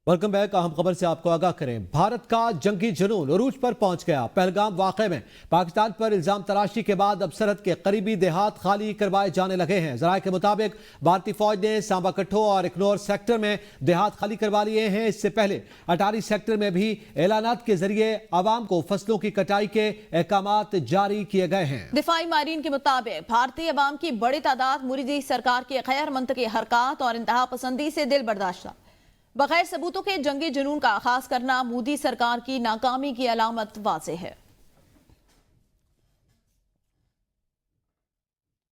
Welcome back. अहम खबर से आपको आगाह करें। भारत का जंगी जुनून उरूज पर पहुंच गया। पहलगाम वाक़े में पाकिस्तान पर इल्जाम तराशी के बाद अब सरहद के करीबी देहात खाली करवाए जाने लगे हैं। जराये के मुताबिक भारतीय फौज ने सांबा कट्ठो और इकनौर सेक्टर में देहात खाली करवा लिए हैं। इससे पहले अटारी सेक्टर में भी ऐलानात के जरिए आवाम को फसलों की कटाई के अहकामात जारी किए गए हैं। दिफाई मारीन के मुताबिक भारतीय अवाम की बड़ी तादाद मुरीदी सरकार के गैर मंतकी हरकत और इंतहा पसंदी से दिल बर्दाश्त। बगैर सबूतों के जंगी जुनून का आगाज करना मोदी सरकार की नाकामी की अलामत वाज़ेह है।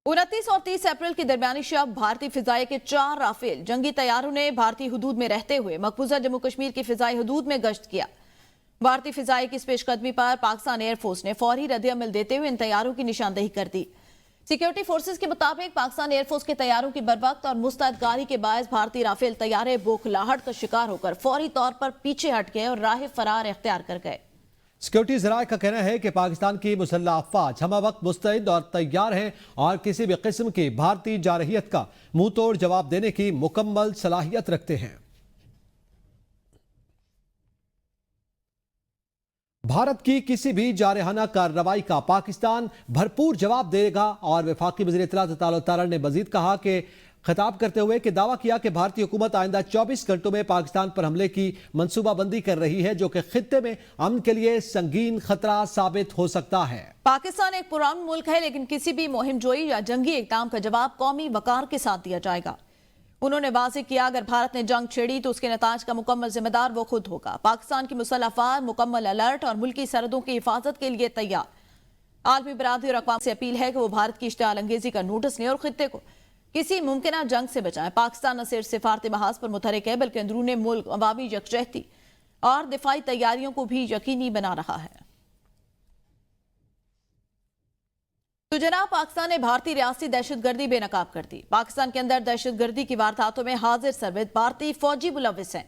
29 और 30 अप्रैल की दरमियानी शब भारतीय फिजाई के 4 राफेल जंगी तैयारों ने भारतीय हुदूद में रहते हुए मकबूजा जम्मू कश्मीर की फिजाई हुदूद में गश्त किया। भारतीय फिजाई की इस पेशकदमी पर पाकिस्तान एयरफोर्स ने फौरी रद्द-ए-अमल देते हुए इन तैयारों की निशानदेही कर दी। सिक्योरिटी फोर्सेस के मुताबिक पाकिस्तान एयरफोर्स के तैयारों की बरवक्त और मुस्तैदगारी के बायस भारतीय राफेल तैयारे बोखलाहट का शिकार होकर फौरी तौर पर पीछे हट गए और राह फरार इख्तियार कर गए। सिक्योरिटी जराये का कहना है कि पाकिस्तान की मुसल्लह अफवाज हमा वक्त मुस्तैद और तैयार हैं और किसी भी किस्म की भारतीय जारहियत का मुंह तोड़ जवाब देने की मुकम्मल सलाहियत रखते हैं। भारत की किसी भी जारहाना कार्रवाई का पाकिस्तान भरपूर जवाब देगा। और वफाकी वज़ीर इत्तलात तारड़ ने मजीद कहा कि खिताब करते हुए कि दावा किया कि भारतीय हुकूमत आइंदा 24 घंटों में पाकिस्तान पर हमले की मंसूबाबंदी कर रही है, जो कि खित्ते में अमन के लिए संगीन खतरा साबित हो सकता है। पाकिस्तान एक पुरान मुल्क है, लेकिन किसी भी मुहिम जोई या जंगी इक़दाम का जवाब कौमी वकार के साथ दिया जाएगा। उन्होंने वाज़ेह किया, अगर भारत ने जंग छेड़ी तो उसके नताज का मुकम्मल जिम्मेदार वो खुद होगा। पाकिस्तान की मुसल्लह अफ़वाज मुकम्मल अलर्ट और मुल्की सरहदों की हिफाजत के लिए तैयार। आलमी बरादरी और अक़वाम से अपील है कि वो भारत की इश्तिआल अंगेजी का नोटिस लें और खित्ते को किसी मुमकिन जंग से बचाएं। पाकिस्तान न सिर्फ सिफारती महाज पर मुतहरिक है, बल्कि अंदरूनी मुल्क अवामी यकजहती और दिफाई तैयारियों को भी यकीनी बना रहा है। तो जनाब, पाकिस्तान ने भारतीय रियासती दहशतगर्दी बेनकाब कर दी। पाकिस्तान के अंदर दहशतगर्दी की वारदातों में हाजिर सर्विस भारतीय फौजी मुलव्विस हैं।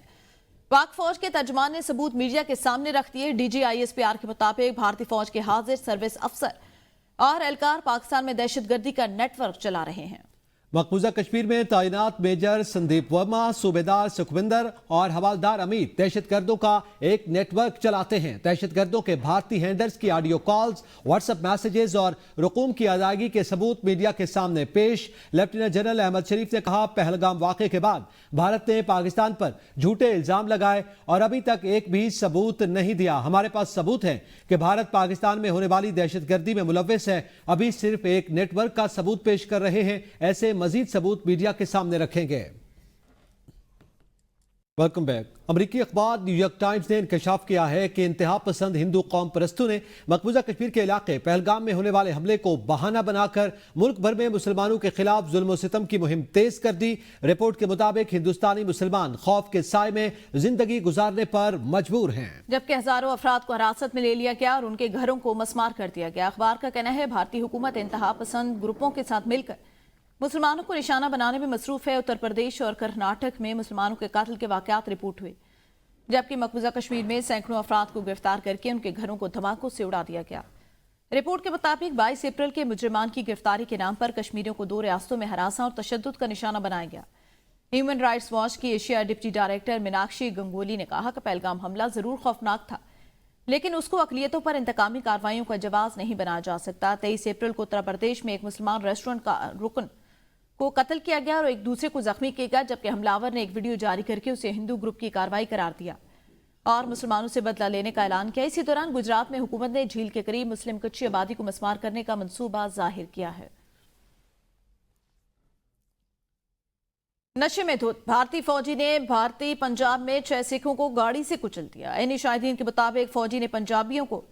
पाक फौज के तर्जमान ने सबूत मीडिया के सामने रख दिए। DGISPR के मुताबिक भारतीय फौज के हाजिर सर्विस अफसर और एहलकार पाकिस्तान में दहशतगर्दी का नेटवर्क चला रहे हैं। मकबूजा कश्मीर में तैनात मेजर संदीप वर्मा, सूबेदार सुखविंदर और हवालदार अमित दहशतगर्दों का एक नेटवर्क चलाते हैं। दहशतगर्दों के भारतीय हैंडलर्स की ऑडियो कॉल्स, व्हाट्सएप मैसेजेस और रकूम की अदायगी के सबूत मीडिया के सामने पेश। लेफ्टिनेंट जनरल अहमद शरीफ ने कहा, पहलगाम वाक़े के बाद भारत ने पाकिस्तान पर झूठे इल्जाम लगाए और अभी तक एक भी सबूत नहीं दिया। हमारे पास सबूत है कि भारत पाकिस्तान में होने वाली दहशतगर्दी में मुलव्विस है। अभी सिर्फ एक नेटवर्क का सबूत पेश कर रहे हैं। ऐसे मजीद सबूत मीडिया के सामने रखेंगे। Welcome back. अमरीकी अखबार न्यूयॉर्क टाइम्स ने इंकशाफ किया है कि इंतहा पसंद हिंदू कौम परस्तों ने मकबूजा कश्मीर के इलाके पहलगाम में होने वाले हमले को बहाना बनाकर मुल्क भर में मुसलमानों के खिलाफ जुल्म सितम की मुहिम तेज कर दी। रिपोर्ट के मुताबिक हिंदुस्तानी मुसलमान खौफ के साए में जिंदगी गुजारने पर मजबूर हैं, जबकि हजारों अफराद को हिरासत में ले लिया गया और उनके घरों को मसमार कर दिया गया। अखबार का कहना है, भारतीय हुकूमत इंतहा पसंद ग्रुपों के साथ मिलकर मुसलमानों को निशाना बनाने में मसरूफ है। उत्तर प्रदेश और कर्नाटक में मुसलमानों के कत्ल के वाकयात रिपोर्ट हुए, जबकि मकबूजा कश्मीर में सैकड़ों अफराद को गिरफ्तार करके उनके घरों को धमाकों से उड़ा दिया गया। रिपोर्ट के मुताबिक 22 अप्रैल के मुजरिमान की गिरफ्तारी के नाम पर कश्मीरियों को 2 रियासतों में हरासा और तशद्दुद का निशाना बनाया गया। ह्यूमन राइट्स वॉच की Asia deputy director Meenakshi Ganguly ने कहा कि पहलगाम हमला जरूर खौफनाक था, लेकिन उसको अकलियतों पर इंतकामी कार्रवाइयों का जवाब नहीं बनाया जा सकता। 23 अप्रैल को उत्तर प्रदेश में एक मुसलमान रेस्टोरेंट का रुकन को कत्ल किया गया और एक दूसरे को जख्मी किया गया, जबकि हमलावर ने एक वीडियो जारी करके उसे हिंदू ग्रुप की कार्रवाई करार दिया और मुसलमानों से बदला लेने का ऐलान किया। इसी दौरान गुजरात में हुकूमत ने झील के करीब मुस्लिम कच्ची आबादी को मस्मार करने का मंसूबा जाहिर किया है। नशे में धुत भारतीय फौजी ने भारतीय पंजाब में 6 सिखों को गाड़ी से कुचल दिया। एनी शाहिदीन के मुताबिक फौजी ने पंजाबियों को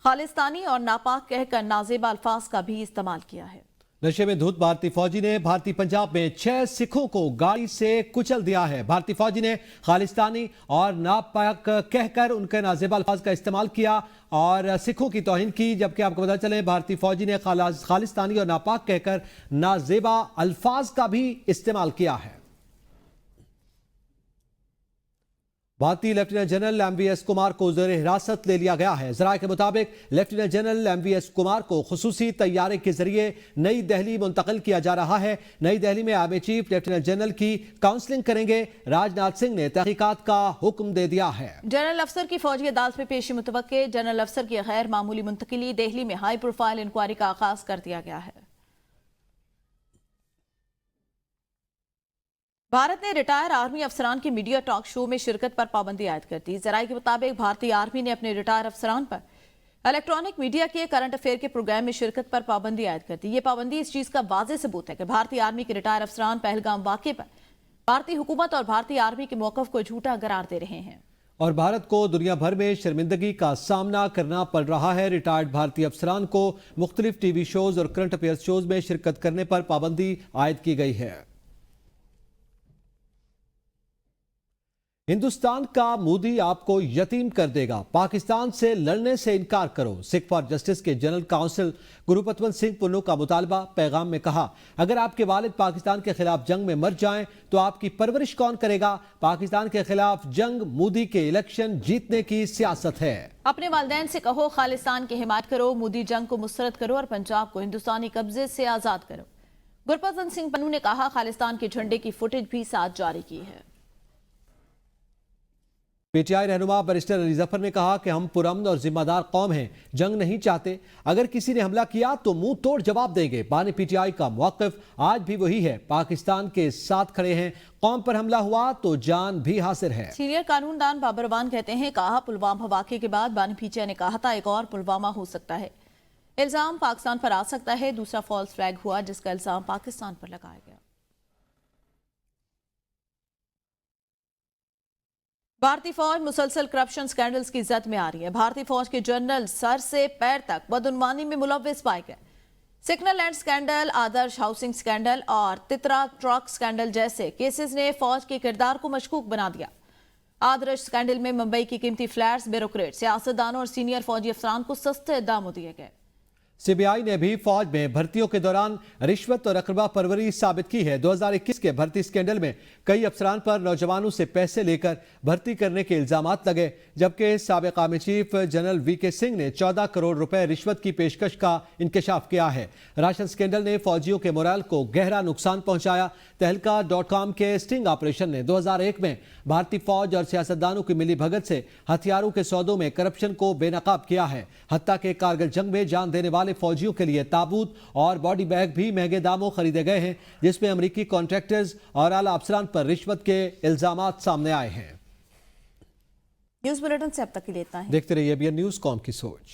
खालिस्तानी और नापाक कहकर नाजेबा अल्फाज का भी इस्तेमाल किया है। नशे में धुत भारतीय फौजी ने भारतीय पंजाब में 6 सिखों को गाड़ी से कुचल दिया है। भारतीय फौजी ने खालिस्तानी और नापाक कहकर उनके नाजेबा अल्फाज का इस्तेमाल किया और सिखों की तौहीन की, जबकि आपको पता चले भारतीय फौजी ने खालिस्तानी और नापाक कहकर नाजेबा अल्फाज का भी इस्तेमाल किया है। भारतीय लेफ्टिनेंट जनरल MVS कुमार को ज़ेर हिरासत ले लिया गया है। ज़राए के मुताबिक लेफ्टिनेंट जनरल MVS कुमार को खुसूसी तैयारे के जरिए नई दिल्ली मुंतकिल किया जा रहा है। नई दिल्ली में आर्मी चीफ लेफ्टिनेंट जनरल की काउंसलिंग करेंगे। राजनाथ सिंह ने तहकीकात का हुक्म दे दिया है। जनरल अफसर की फौजी अदालत में पेशी मुतवक्के। जनरल अफसर की गैर मामूली मुंतकिली। दिल्ली में हाई प्रोफाइल इंक्वायरी का आगाज कर दिया गया है। भारत ने रिटायर आर्मी अफसरान की मीडिया टॉक शो में शिरकत पर पाबंदी आयद कर दी। जराये के मुताबिक भारतीय आर्मी ने अपने रिटायर अफसरान पर इलेक्ट्रॉनिक मीडिया के करंट अफेयर के प्रोग्राम में शिरकत पर पाबंदी आयद कर दी। ये पाबंदी इस चीज का वाज़ेह सबूत है कि भारतीय आर्मी के रिटायर अफसरान पहलगाम वाक़े पर भारतीय हुकूमत और भारतीय आर्मी के मौक़िफ़ को झूठा करार दे रहे हैं और भारत को दुनिया भर में शर्मिंदगी का सामना करना पड़ रहा है। रिटायर्ड भारतीय अफसरान को मुख्तलिफ टीवी शोज और करंट अफेयर शोज में शिरकत करने पर पाबंदी आयद की गई है। हिंदुस्तान का मोदी आपको यतीम कर देगा, पाकिस्तान से लड़ने से इनकार करो। सिख फॉर जस्टिस के जनरल काउंसिल गुरुपतवंत सिंह पुन्नू का मुतालबा। पैगाम में कहा, अगर आपके वालिद पाकिस्तान के खिलाफ जंग में मर जाएं तो आपकी परवरिश कौन करेगा? पाकिस्तान के खिलाफ जंग मोदी के इलेक्शन जीतने की सियासत है। अपने वालिदैन से कहो खालिस्तान की हिमायत करो, मोदी जंग को मुस्तरद करो और पंजाब को हिंदुस्तानी कब्जे से आजाद करो। गुरुपतवंत सिंह पन्नू ने कहा, खालिस्तान के झंडे की फुटेज भी साथ जारी की है। पीटीआई रहनुमा बैरिस्टर अली जफर ने कहा कि हम पुरअमन और जिम्मेदार कौम हैं, जंग नहीं चाहते। अगर किसी ने हमला किया तो मुंह तोड़ जवाब देंगे। बानी पीटीआई का मौक़िफ़ आज भी वही है, पाकिस्तान के साथ खड़े हैं। कौम पर हमला हुआ तो जान भी हासिल है। सीनियर कानूनदान बाबर अवान कहते हैं, कहा पुलवामा वाक़े के बाद बानी पीटीआई ने कहा था एक और पुलवामा हो सकता है। इल्जाम पाकिस्तान पर आ सकता है। दूसरा फॉल्स फ्लैग हुआ जिसका इल्जाम पाकिस्तान पर लगाया गया। भारतीय फौज मुसलसल करप्शन स्कैंडल्स की जद में आ रही है। भारतीय फौज के जनरल सर से पैर तक बदउनवानी में मुलव्विस पाए गए। सिग्नल लैंड स्कैंडल, आदर्श हाउसिंग स्कैंडल और तितरा ट्रक स्कैंडल जैसे केसेस ने फौज के किरदार को मशकूक बना दिया। आदर्श स्कैंडल में मुंबई की कीमती फ्लैट्स, ब्यूरोक्रेट, सियासतदानों और सीनियर फौजी अफसरान को सस्ते दामों दिए गए। सीबीआई ने भी फौज में भर्तियों के दौरान रिश्वत और अकरबा परवरी साबित की है। 2021 के भर्ती स्कैंडल में कई अफसरान पर नौजवानों से पैसे लेकर भर्ती करने के इल्जामात लगे, जबकि साबिक army chief general VK Singh ने 14 करोड़ रुपए रिश्वत की पेशकश का इंकशाफ किया है। राशन स्कैंडल ने फौजियों के मोरल को गहरा नुकसान पहुंचाया। तहलका.com के स्टिंग ऑपरेशन ने 2001 में भारतीय फौज और सियासतदानों की मिली भगत से हथियारों के सौदों में करप्शन को बेनकाब किया है। हत्ता के कारगिल जंग में जान देने वाले फौजियों के लिए ताबूत और बॉडी बैग भी महंगे दामों खरीदे गए हैं, जिसमें अमेरिकी कॉन्ट्रैक्टर्स और आला अफसरान पर रिश्वत के इल्जामात सामने आए हैं। न्यूज़ बुलेटिन से अब तक के लिए इतना ही। देखते रहिए ABN न्यूज़, कौम की सोच।